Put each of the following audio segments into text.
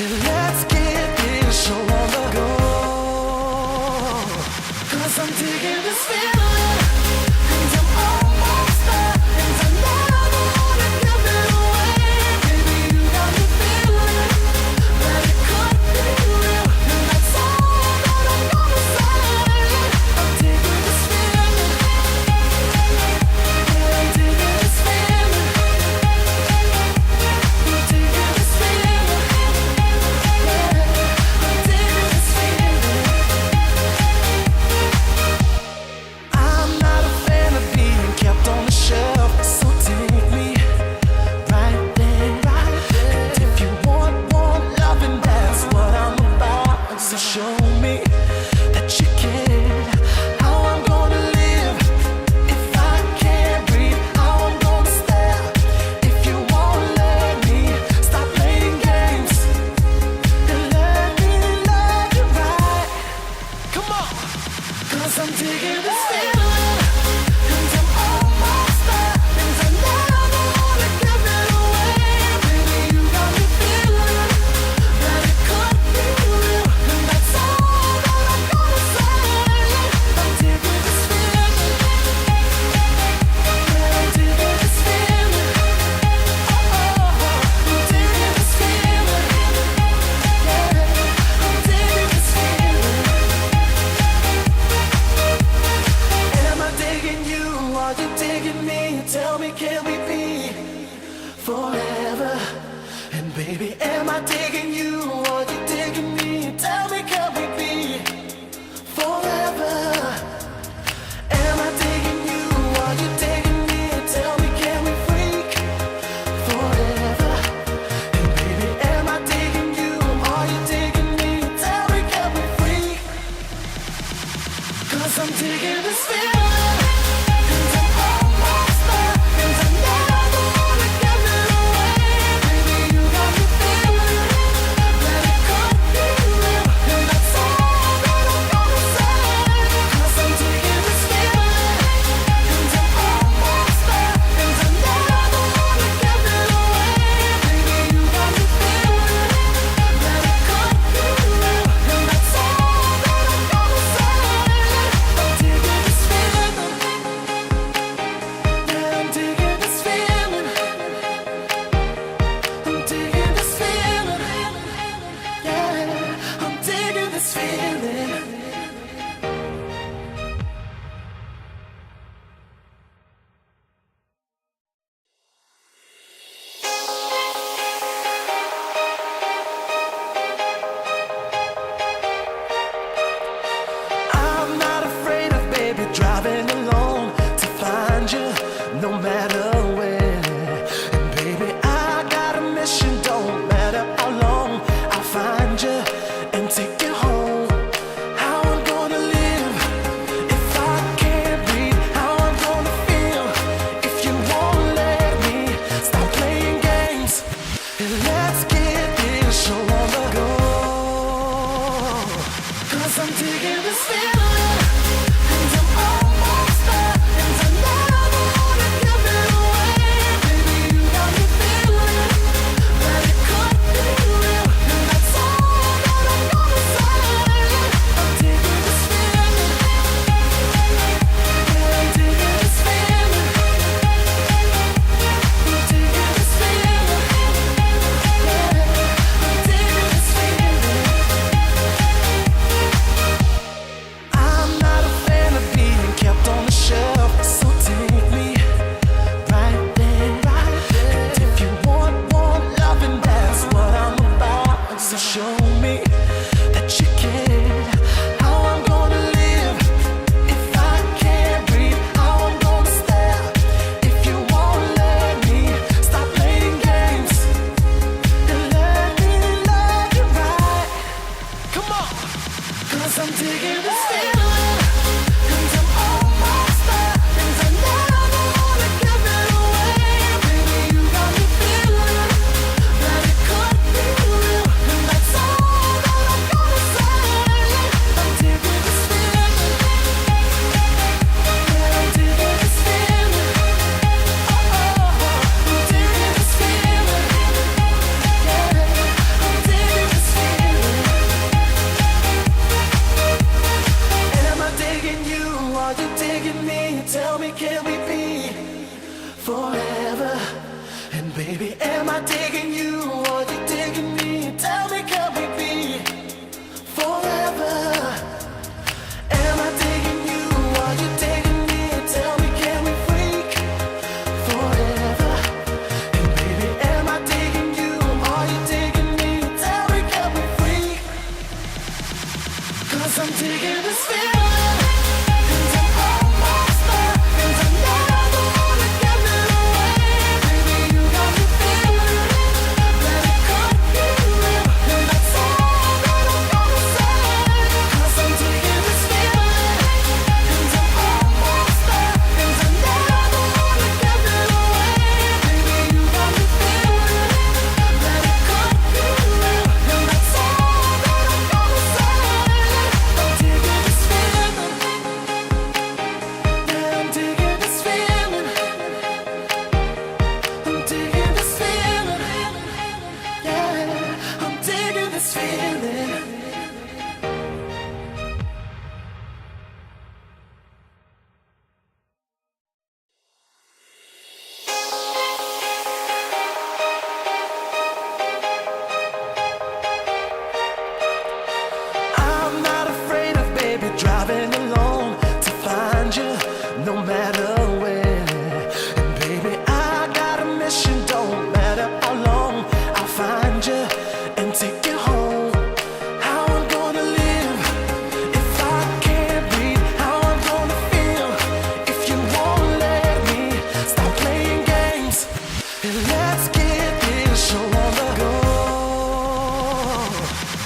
Let's get this show on the go. 'Cause I'm digging this feeling, and I'm almost there, and I never wanna give it away. Baby, you got me feeling that it could be real, and that's all that I'm gonna say. I'm digging this feeling, yeah, I'm digging this feeling, I'm digging this feeling, yeah, I'm digging this feeling. I'm not a fan of being kept on the shelf, so take me right there. And if you want loving, that's what I'm about. So show me that you care. How I'm gonna live if I can't breathe. How I'm gonna stare if you won't let me. Stop playing games and let me love you right. Come on, 'cause I'm digging this feeling, and I'm almost there, and I never wanna give it away. Baby, you got me feeling that it could be real, and that's all that I'm gonna say. I'm digging this feeling, yeah, I'm digging this feeling. Oh, I'm digging this feeling, yeah, I'm digging this feeling. Am I digging you? Are you digging me? Tell me, can we be forever? And baby, am I digging you? Are you digging me? Tell me, can we be forever? Am I digging you? Are you digging me? Tell me, can we freak forever? And baby, am I digging you? Are you digging me? Tell me, can we freak? 'Cause I'm digging this feeling, and I'm almost there, and I never wanna give it away. Baby, you got me feeling that it could be real, and that's all that I'm gonna say. 'Cause I'm digging this feeling, and I'm almost there, and I never wanna give it away. Baby, you got me feeling that it could be real, and that's all that I'm gonna say. I'm digging this feeling, yeah, I'm digging this feeling, I'm digging this feeling, yeah, I'm digging this feeling. I'm not afraid of baby driving alone to find you, no matter where. And baby, I got a mission, don't matter how long. I'll find you and take you home. How I'm gonna live if I can't breathe. How I'm gonna feel if you won't let me. Stop playing games and let's get this show on the go. 'Cause I'm digging this feeling, and I'm almost there, and I never wanna give it away. Baby, you got me feeling that it could be real, and that's all that I'm gonna say. I'm digging this feeling, yeah, I'm digging this feeling, I'm digging this feeling, yeah, I'm digging this feeling. I digging you or you digging me? Tell me, can we be forever? Am I digging you or you digging me? Tell me, can we freak forever? And baby, am I digging you or you digging me? Tell me, can we freak? 'Cause I'm digging this feeling. Driving alone to find you, no matter where. And baby, I got a mission, don't matter how long. I'll find you and take you home. How I'm gonna live if I can't breathe? How I'm gonna feel if you won't let me stop playing games? And let's get this show on the go.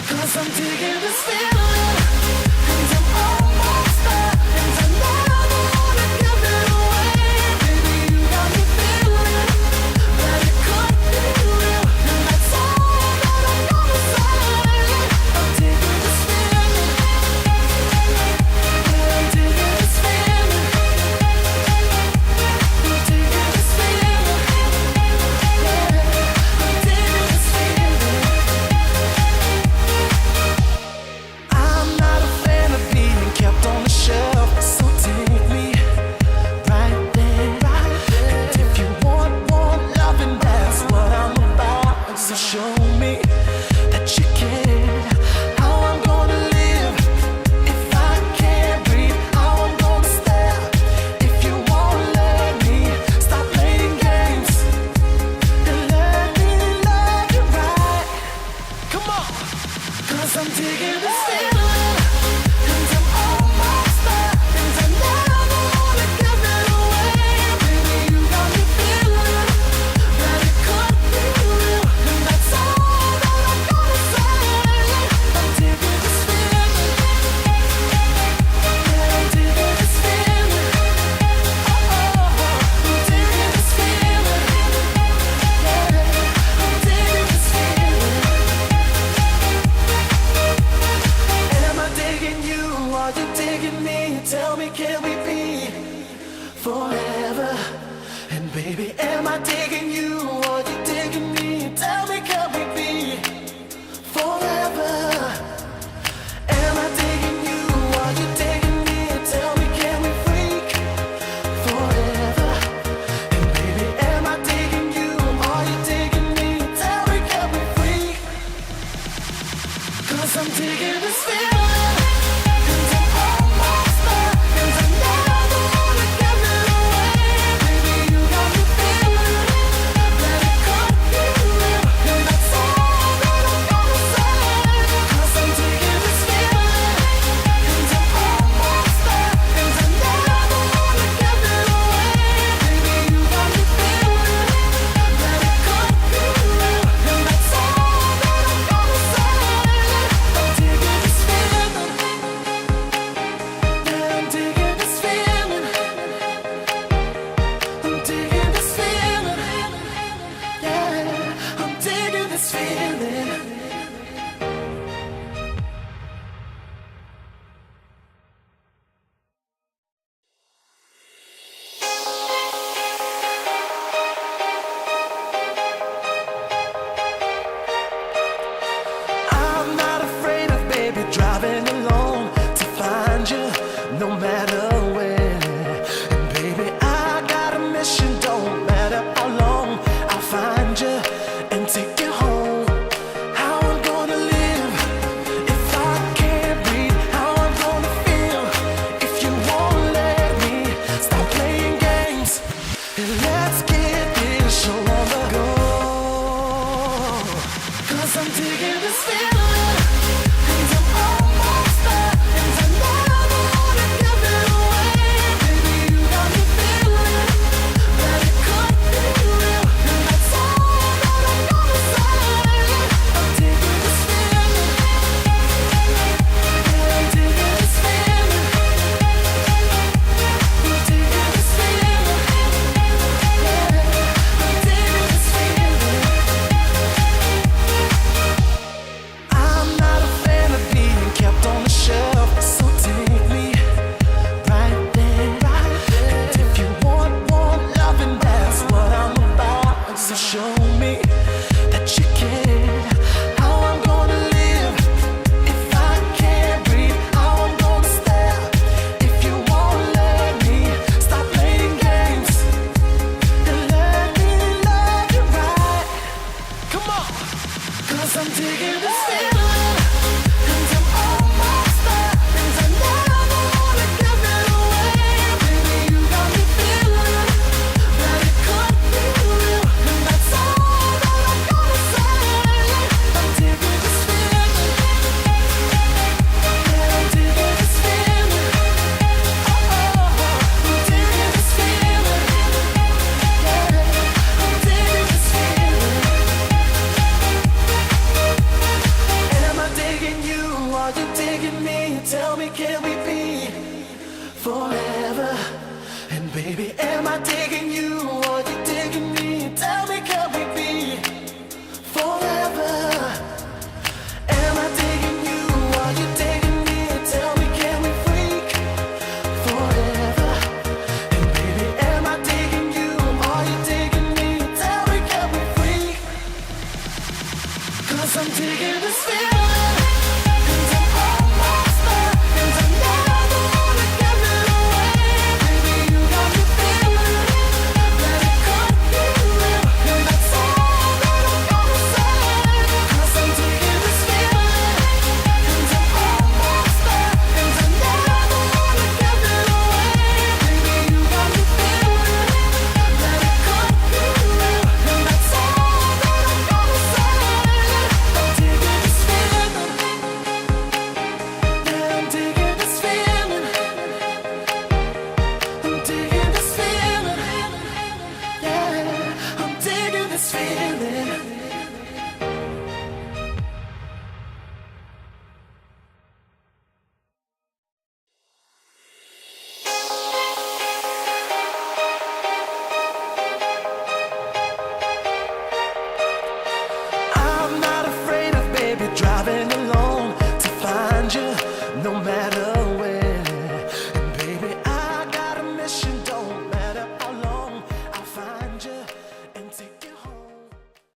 'Cause I'm digging this feeling. I'm digging this feeling, and I'm almost there, and I never wanna give it away. Baby, you got me feeling that it could be real, and that's all that I'm gonna say. I'm digging this feeling, yeah, I'm digging this feeling. Oh, I'm digging this feeling, yeah, I'm digging this feeling. Am I digging you? Are you digging me? Tell me, can we be forever? And baby, am I digging you? Are you digging me? Tell me, can we be forever? Am I digging you? Are you digging me? Tell me, can we freak forever? And baby, am I digging you? Are you digging me? Tell me, can we freak? 'Cause I'm digging this feeling. Driving alone to find you, no matter where. And baby, I got a mission, don't matter how long. I'll find you 'Cause I'm digging this feeling, and I'm almost there, and I never wanna give it away. Baby, you got me feeling that it could be real, and that's all that I'm gonna say. I'm digging this feeling, yeah, I'm digging this feeling. Oh, I'm digging this feeling, yeah, I'm digging this feeling. Am I digging you? Are you digging me? Tell me, can we be forever? And baby, am I digging you? Are you digging me? Tell me, can we be forever? Am I digging you? Are you digging me? Tell me, can we freak forever? And baby, am I digging you? Are you digging me? Tell me, can we freak? 'Cause I'm digging this feeling.